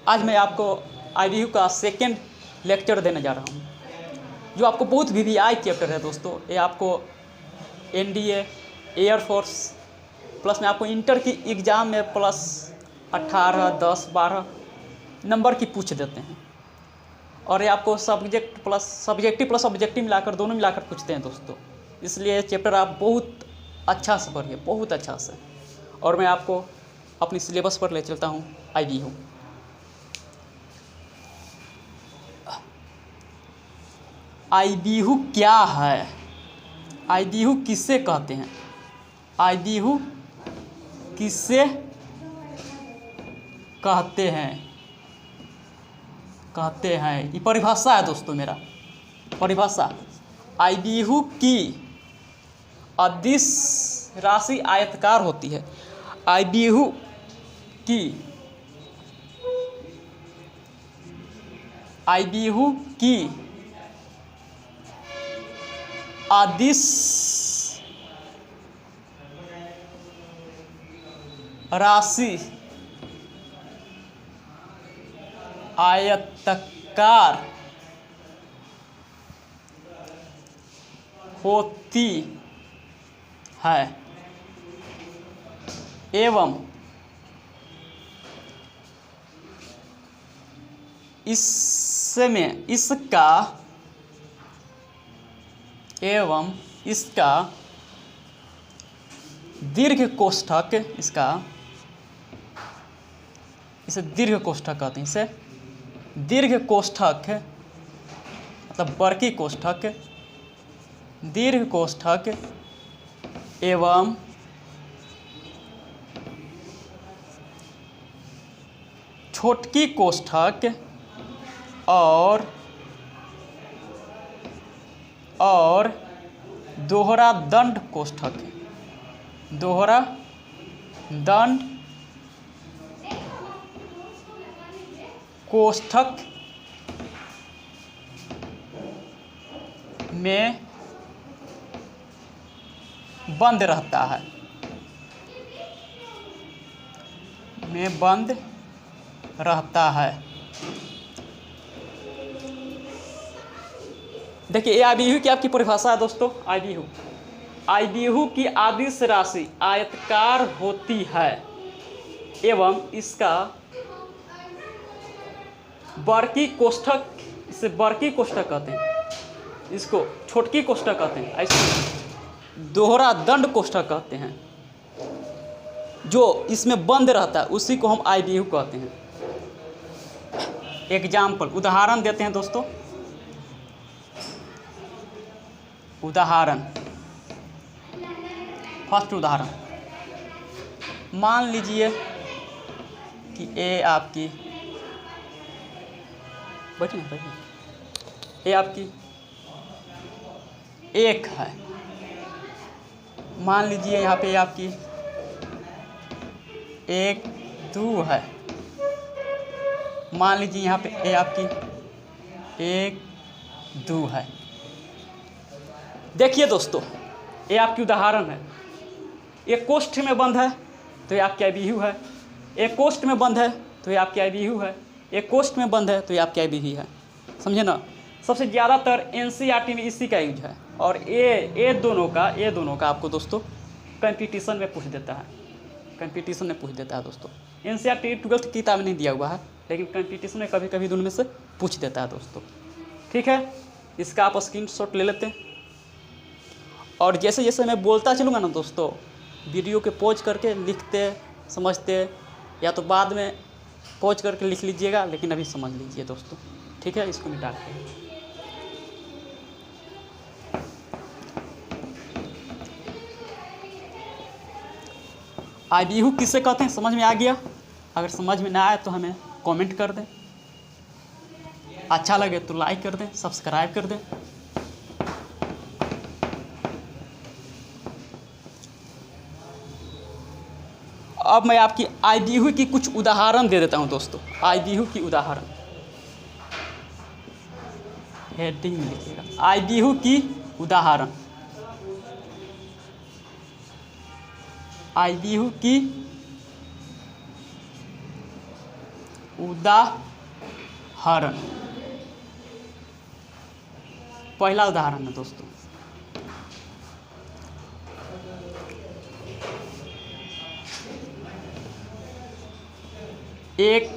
आज मैं आपको IBU का सेकेंड लेक्चर देने जा रहा हूँ, जो आपको बहुत VVI चैप्टर है दोस्तों। ये आपको NDA, एयरफोर्स प्लस में आपको इंटर की एग्ज़ाम में प्लस 18, 10, 12 नंबर की पूछ देते हैं, और ये आपको subject plus subjective plus objective मिलाकर दोनों मिलाकर पूछते हैं दोस्तों। इसलिए चैप्टर आप बहुत अच्छा से पढ़िए, बहुत अच्छा से। और मैं आपको अपनी सिलेबस पर ले चलता हूँ। IBU IBU क्या है? IBU किससे कहते हैं? IBU किससे कहते हैं ये परिभाषा है दोस्तों। मेरा परिभाषा, IBU की अदिश राशि आयताकार होती है। IBU की अदिश राशि आयताकार होती है एवं इसका दीर्घ कोष्ठक, इसे दीर्घ कोष्ठक कहते हैं। इसे दीर्घ कोष्ठक मतलब वर्की कोष्ठक, दीर्घ कोष्ठक एवं छोटकी कोष्ठक और दोहरा दंड कोष्ठक, दोहरा दंड कोष्ठक में बंद रहता है, देखिए ये IBU की आपकी परिभाषा है दोस्तों। IBU की अदिश राशि आयताकार होती है एवं इसका वर्की कोष्ठक, इसे वर्की कोष्ठक कहते हैं, इसको छोटकी कोष्ठक कहते हैं, ऐसे दोहरा दंड कोष्ठक कहते हैं। जो इसमें बंद रहता है उसी को हम IBU कहते हैं। एग्जाम्पल, उदाहरण देते हैं दोस्तों। उदाहरण, फर्स्ट उदाहरण, मान लीजिए कि ए आपकी ए आपकी 1 है। मान लीजिए यहाँ पे आपकी 1, 2 है। मान लीजिए यहाँ पे ए आपकी 1, 2 है। देखिए दोस्तों, ये आपकी उदाहरण है। एक कोष्ठ में बंद है तो ये आपकी IBU है, एक कोष्ठ में बंद है तो ये आपकी IBU है, एक कोष्ठ में बंद है तो ये आपकी IBU है। समझे ना? सबसे ज़्यादातर NCERT में इसी का यूज है। और ये दोनों का आपको दोस्तों कंपटीशन में पूछ देता है, दोस्तों। NCERT 12th की किताब नहीं दिया हुआ है, लेकिन कंपटीशन में कभी कभी दोनों में से पूछ देता है दोस्तों। ठीक है, इसका आप स्क्रीनशॉट ले लेते हैं। और जैसे जैसे मैं बोलता चलूँगा ना दोस्तों, वीडियो के पॉज करके लिखते समझते, या तो बाद में पॉज करके लिख लीजिएगा, लेकिन अभी समझ लीजिए दोस्तों। ठीक है, इसको मिटा के IBU किससे कहते हैं समझ में आ गया? अगर समझ में ना आए तो हमें कमेंट कर दें, अच्छा लगे तो लाइक कर दें, सब्सक्राइब कर दें। अब मैं आपकी IBU की कुछ उदाहरण दे देता हूं दोस्तों। IBU की उदाहरण, हेडिंग में लिखिएगा, IBU की उदाहरण। IBU की उदाहरण। पहला उदाहरण है दोस्तों, एक,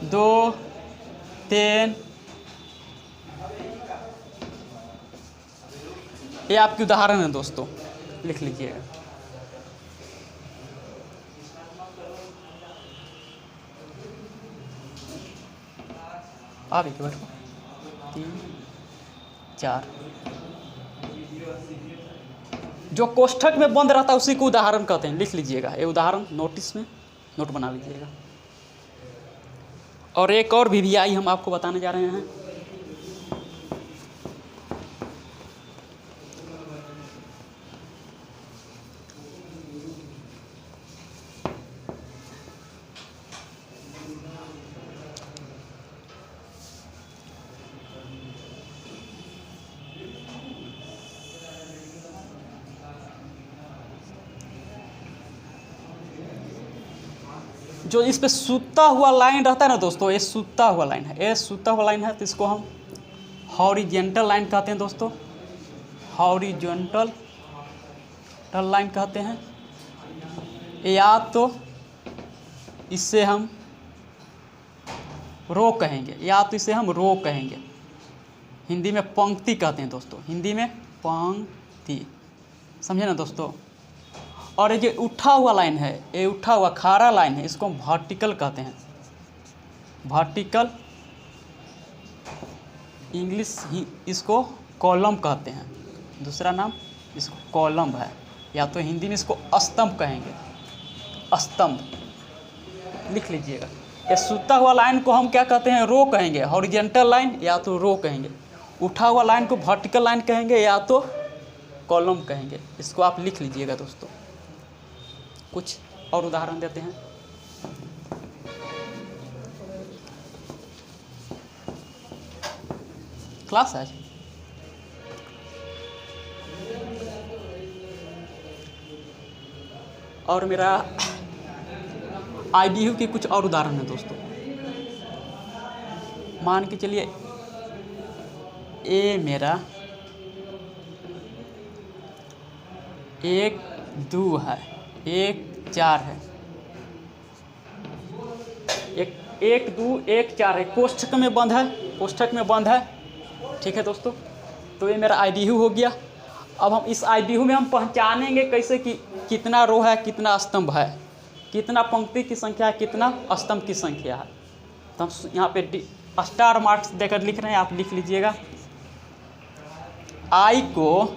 दो, तीन, ये आपकी उदाहरण है दोस्तों, लिख लीजिएगा। आप एक बार 3, 4, जो कोष्ठक में बंद रहता है उसी को उदाहरण कहते हैं, लिख लीजिएगा। ये उदाहरण नोटिस में नोट बना लीजिएगा। और एक और वीवीआई हम आपको बताने जा रहे हैं। जो इस पे सूता हुआ लाइन रहता है ना दोस्तों, ये सूता हुआ लाइन है, ये सूता हुआ लाइन है, तो इसको हम हॉरिजेंटल लाइन कहते हैं दोस्तों, हॉरिजेंटल लाइन कहते हैं। या तो इससे हम रो कहेंगे, या तो इसे हम रो कहेंगे। हिंदी में पंक्ति कहते हैं दोस्तों, हिंदी में पंक्ति, समझे ना दोस्तों। और ये जो उठा हुआ लाइन है, ये उठा हुआ खारा लाइन है, इसको हम वर्टिकल कहते हैं, वर्टिकल। इंग्लिश ही इसको कॉलम कहते हैं, दूसरा नाम इसको कॉलम है। या तो हिंदी में इसको स्तंभ कहेंगे, स्तंभ, लिख लीजिएगा। ये सूता हुआ लाइन को हम क्या कहते हैं, रो कहेंगे, हॉरिजेंटल लाइन या तो रो कहेंगे। उठा हुआ लाइन को वर्टिकल लाइन कहेंगे या तो कॉलम कहेंगे। इसको आप लिख लीजिएगा दोस्तों। कुछ और उदाहरण देते हैं। क्लास है आज। और मेरा आईबीयू के कुछ और उदाहरण है दोस्तों। मान के चलिए ए मेरा 1, 2 है, 1, 4 है, 1, 2, 1, 4 है, कोष्ठक में बंद है, कोष्ठक में बंद है। ठीक है दोस्तों, तो ये मेरा आईबीयू हो गया। अब हम इस आईबीयू में हम पहचानेंगे कैसे कि कितना रो है, कितना स्तंभ है, कितना पंक्ति की संख्या है, कितना स्तंभ की संख्या है। तो हम यहाँ पे स्टार मार्क्स देकर लिख रहे हैं, आप लिख लीजिएगा। आई को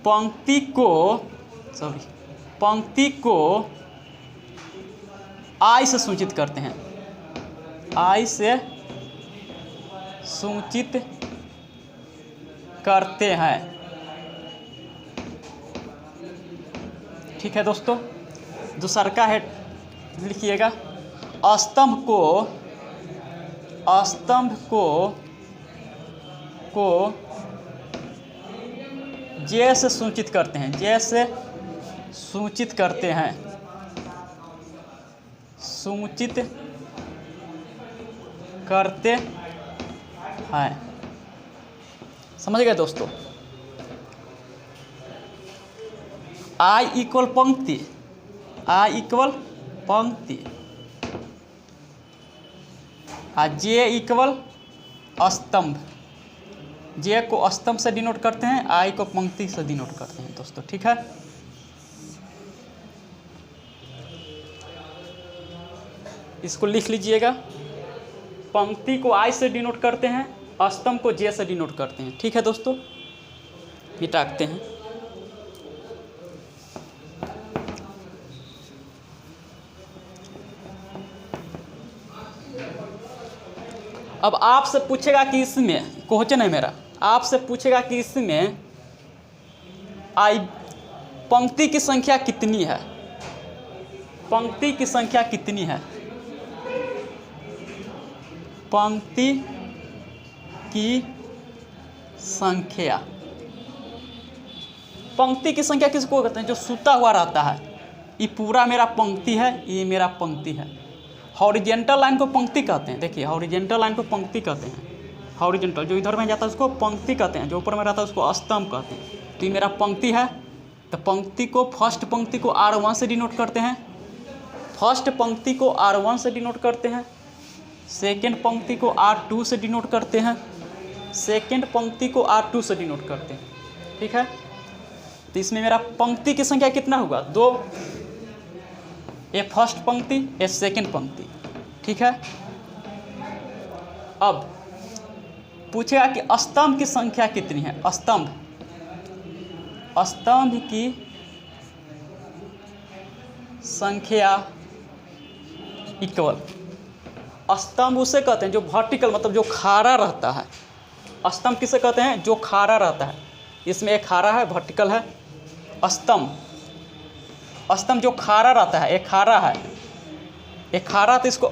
पंक्ति को आई से सूचित करते हैं, आई से सूचित करते हैं। ठीक है दोस्तों, दूसरा है, लिखिएगा। स्तंभ को जे से सूचित करते हैं, जे से सूचित करते हैं, सूचित करते हैं। समझ गए दोस्तों। आई इक्वल पंक्ति, आई इक्वल पंक्ति, जे इक्वल स्तंभ। जे को स्तंभ से डिनोट करते हैं, आई को पंक्ति से डिनोट करते हैं दोस्तों। ठीक है, इसको लिख लीजिएगा। पंक्ति को आई से डिनोट करते हैं, स्तंभ को जे से डिनोट करते हैं। ठीक है दोस्तों, मिटाते हैं। अब आपसे पूछेगा कि इसमें, क्वेश्चन है मेरा, आपसे पूछेगा कि इसमें आई पंक्ति की संख्या कितनी है, पंक्ति की संख्या कितनी है, पंक्ति की संख्या। पंक्ति की संख्या किसको कहते हैं? जो सूता हुआ रहता है। ये पूरा मेरा पंक्ति है, ये मेरा पंक्ति है। हॉरिजेंटल लाइन को पंक्ति कहते हैं। देखिए हॉरिजेंटल लाइन को पंक्ति कहते हैं। हॉरिजेंटल जो इधर में जाता है उसको पंक्ति कहते हैं, जो ऊपर में रहता है उसको स्तंभ कहते हैं। तो ये मेरा पंक्ति है, तो पंक्ति को फर्स्ट पंक्ति को R1 से डिनोट करते हैं, फर्स्ट पंक्ति को R1 से डिनोट करते हैं, सेकेंड पंक्ति को R2 से डिनोट करते हैं, सेकेंड पंक्ति को R2 से डिनोट करते हैं। ठीक है, तो इसमें मेरा पंक्ति की संख्या कितना होगा? 2। ये फर्स्ट पंक्ति, ये सेकेंड पंक्ति। ठीक है, अब पूछेगा कि स्तंभ की संख्या कितनी है? स्तंभ की संख्या इक्वल। स्तंभ उसे कहते हैं जो वर्टिकल मतलब जो खारा रहता है। स्तंभ किसे कहते हैं? जो खारा रहता है। इसमें एक खारा है, वर्टिकल है। स्तंभ जो खारा रहता है, एक खारा है, एक खारा, तो इसको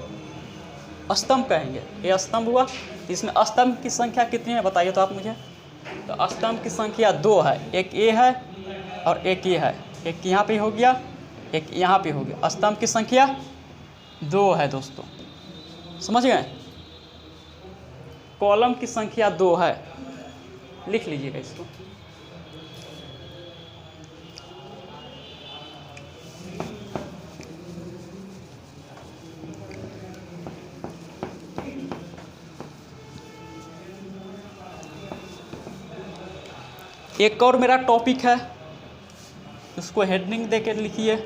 स्तंभ कहेंगे। ये स्तंभ हुआ। इसमें स्तंभ की संख्या कितनी है बताइए तो आप मुझे। तो स्तंभ की संख्या 2 है। एक ये है और एक ये है। एक यहाँ पे हो गया, एक यहाँ पे हो गया। स्तंभ की संख्या 2 है दोस्तों, समझ गए? कॉलम की संख्या 2 है, लिख लीजिएगा इसको। एक और मेरा टॉपिक है, उसको हेडिंग देके लिखिए।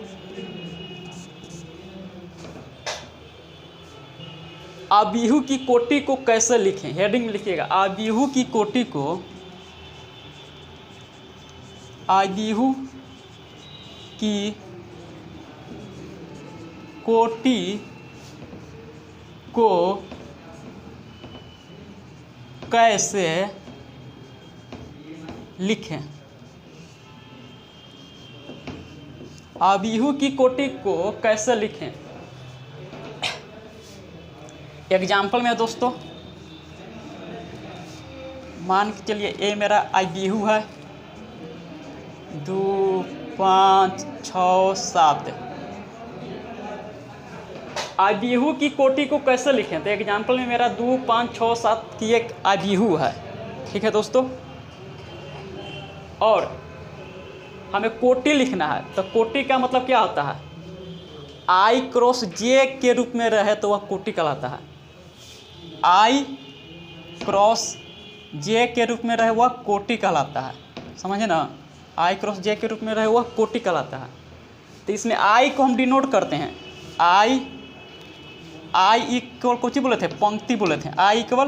आबिहू की कोटि को कैसे लिखें? हेडिंग में लिखिएगा, आबिहू की कोटि को, आबिहू की कोटि को कैसे लिखें? आबिहू की कोटि को कैसे लिखें? एग्जाम्पल में दोस्तों मान के चलिए ये मेरा आबिहू है 2 5 6 7। आबिहू की कोटि को कैसे लिखें? तो एग्जाम्पल में मेरा 2 5 6 7 की एक आबिहू है। ठीक है दोस्तों, और हमें कोटि लिखना है। तो कोटि का मतलब क्या होता है? I क्रॉस J के रूप में रहे तो वह कोटि कहलाता है। I क्रॉस J के रूप में रहे वह कोटि कहलाता है, समझे ना? I क्रॉस J के रूप में रहे वह कोटि कहलाता है। तो इसमें I को हम डिनोट करते हैं। I इक्वल कुछ बोले थे? पंक्ति बोले थे। I इक्वल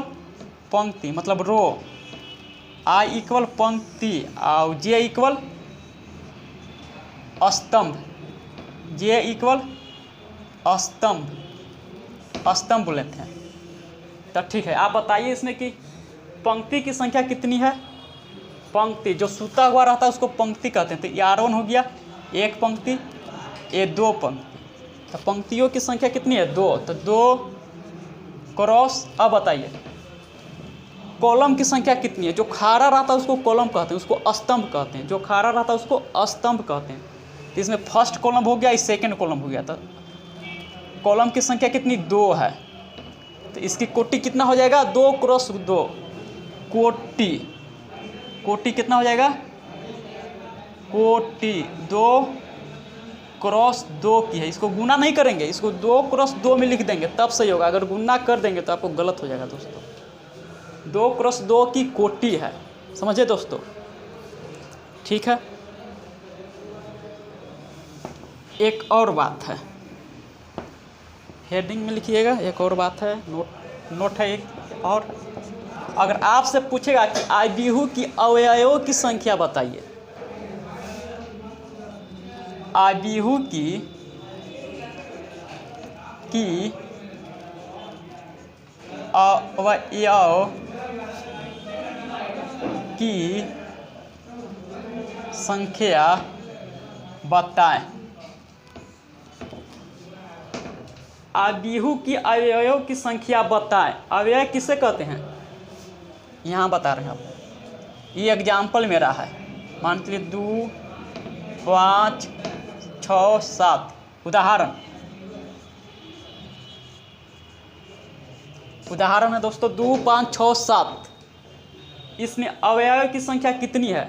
पंक्ति मतलब रो। I इक्वल पंक्ति और J इक्वल स्तंभ। J इक्वल स्तंभ बोले थे। तो ठीक है, आप बताइए इसमें कि पंक्ति की संख्या कितनी है? पंक्ति जो सूता हुआ रहता है उसको पंक्ति कहते हैं। तो ये R1 हो गया, एक पंक्ति, ये 2 पंक्ति। तो पंक्तियों की संख्या कितनी है? 2। तो 2 क्रॉस, अब बताइए कॉलम की संख्या कितनी है? जो खारा रहता है उसको कॉलम कहते हैं, उसको स्तंभ कहते हैं। जो खारा रहता है उसको स्तंभ कहते हैं। तो इसमें फर्स्ट कॉलम हो गया, इस सेकेंड कॉलम हो गया। तो कॉलम की संख्या कितनी? 2 है। तो इसकी कोटि कितना हो जाएगा? 2 क्रॉस 2 कोटि कितना हो जाएगा? कोटि 2 क्रॉस 2 की है। इसको गुना नहीं करेंगे, इसको 2 क्रॉस 2 में लिख देंगे तब सही होगा। अगर गुना कर देंगे तो आपको गलत हो जाएगा दोस्तों। 2 क्रॉस 2 की कोटि है, समझे दोस्तों? ठीक है, एक और बात है, हेडिंग में लिखिएगा। एक और बात है, नोट है एक और। अगर आपसे पूछेगा कि आबिहू की अवयवों की संख्या बताइए, आबिहू की अवयव की संख्या बताएं। आबिहू की अवयव की संख्या बताएं। अवयव किसे कहते हैं? यहाँ बता रहे हैं आप। ये एग्जाम्पल मेरा है, मान लीजिए 2 5 6 7। उदाहरण है दोस्तों 2 5 6 7। इसमें अवयव की संख्या कितनी है?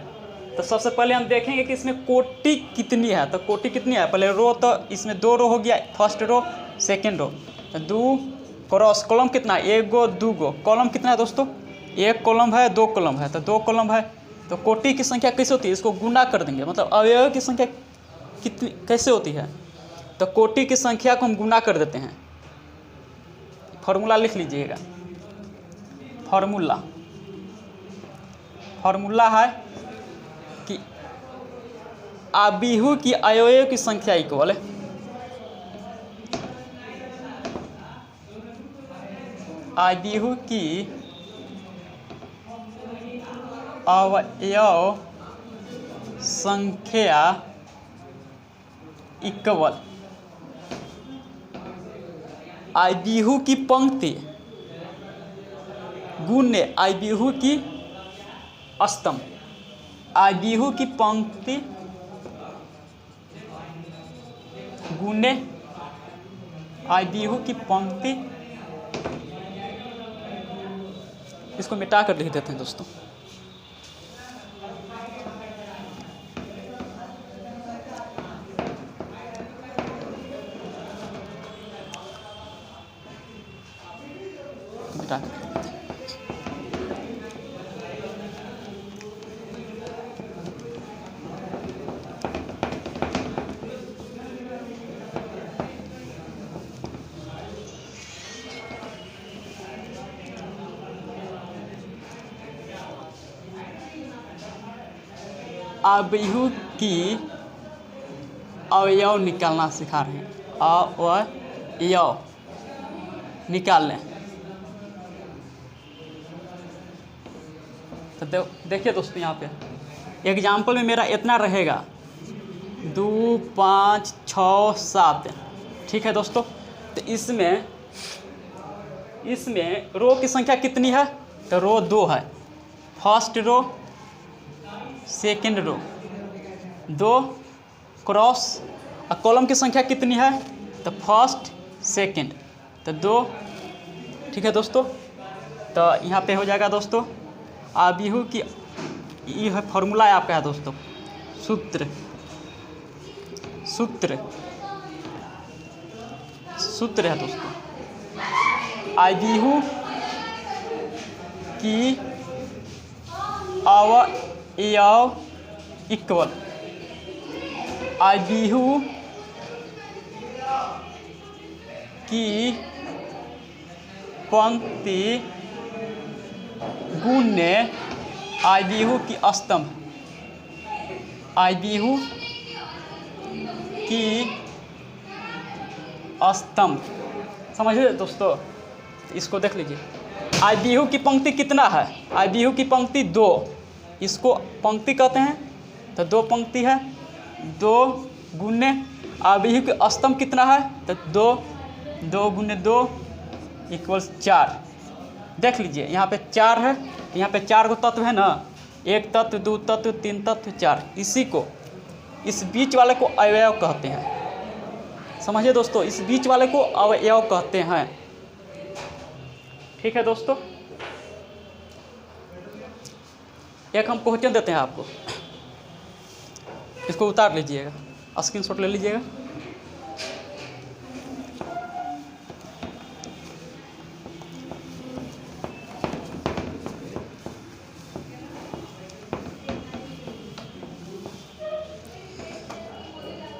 तो सबसे पहले हम देखेंगे कि इसमें कोटि कितनी है। तो कोटि कितनी है, पहले रो, तो इसमें 2 रो हो गया, फर्स्ट रो सेकेंड रो। तो 2 क्रॉस कॉलम कितना है, 1 गो 2 गो। कॉलम कितना है दोस्तों, 1 कॉलम है 2 कॉलम है, तो 2 कॉलम है। तो कोटि की संख्या कैसे होती है, इसको गुना कर देंगे, मतलब अवयव की संख्या कितनी कैसे होती है। तो कोटि की संख्या को हम गुना कर देते हैं। फॉर्मूला लिख लीजिएगा। फॉर्मूला है कि आबिहू की अवयव की संख्या इक्वल आबिहू की अवयव संख्या इक्वल आबिहू की पंक्ति गुणे आबिहू की स्तंभ। आबिहू की पंक्ति गुणे आबिहू की पंक्ति। इसको मिटा कर लिख देते हैं दोस्तों। मिटा कर आबिहू की अवयव निकालना सिखा रहे हैं। अवयव निकाल लें। तो देखिए दोस्तों, यहाँ पे एग्जाम्पल में मेरा इतना रहेगा 2 5 6 7। ठीक है दोस्तों। तो इसमें रो की संख्या कितनी है, तो रो 2 है, first row second row 2 cross. और कॉलम की संख्या कितनी है, तो फर्स्ट सेकेंड, तो 2। ठीक है दोस्तों। तो यहाँ पे हो जाएगा दोस्तों आबिहू की, ये है फॉर्मूला है आपका है दोस्तों, सूत्र है दोस्तों। आबिहू की अवयव इक्वल आबिहू की पंक्ति गुणे आबिहू की स्तंभ। आबिहू की स्तंभ, समझिए दोस्तों। इसको देख लीजिए, आबिहू की पंक्ति कितना है, आबिहू की पंक्ति 2, इसको पंक्ति कहते हैं। तो 2 पंक्ति है, 2 गुने आबिहू की स्तंभ कितना है, तो 2 गुने 2 इक्वल्स 4। देख लीजिए यहाँ पे 4 है, यहाँ पे 4 गो तत्व है ना, 1 तत्व 2 तत्व 3 तत्व 4। इसी को, इस बीच वाले को अवयव कहते हैं। समझिए दोस्तों, इस बीच वाले को अवयव कहते हैं। ठीक है दोस्तों। एक हम क्वेश्चन देते हैं आपको, इसको उतार लीजिएगा, स्क्रीनशॉट ले लीजिएगा।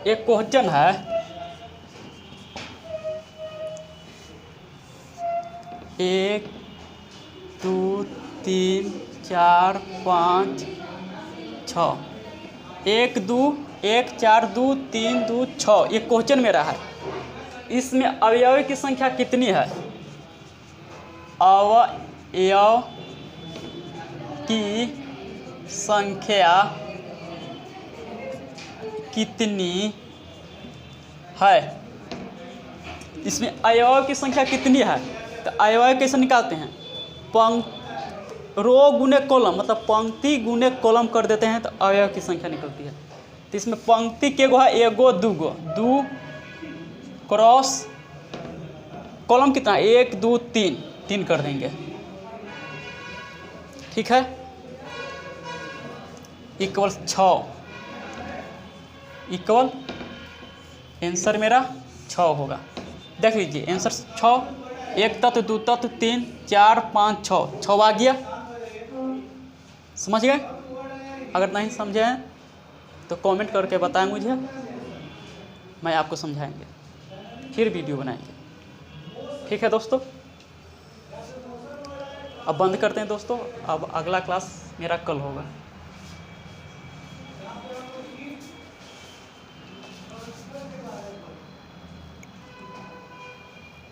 एक क्वेश्चन है, 1 2 3 4 5 6, 1 2 1 4 2 3 2 6। ये क्वेश्चन मेरा है। इसमें अवयव की संख्या कितनी है, अवयव की संख्या कितनी है। इसमें अवयव की संख्या कितनी है, तो अवयव कैसे निकालते हैं, रो गुने कॉलम मतलब पंक्ति गुने कॉलम कर देते हैं तो अवयव की संख्या निकलती है। तो इसमें पंक्ति के गो है एगो दूगो, 2 क्रॉस कॉलम कितना 1 2 3, 3 कर देंगे, ठीक है, इक्वल 6 इक्वल आंसर मेरा 6 होगा। देख लीजिए आंसर 6, 1 तत्व 2 तत्व 3 4 5 6 आ गया। समझ गए? अगर नहीं समझे हैं तो कमेंट करके बताएं मुझे, मैं आपको समझाएंगे, फिर वीडियो बनाएंगे। ठीक है दोस्तों, अब बंद करते हैं दोस्तों, अब अगला क्लास मेरा कल होगा।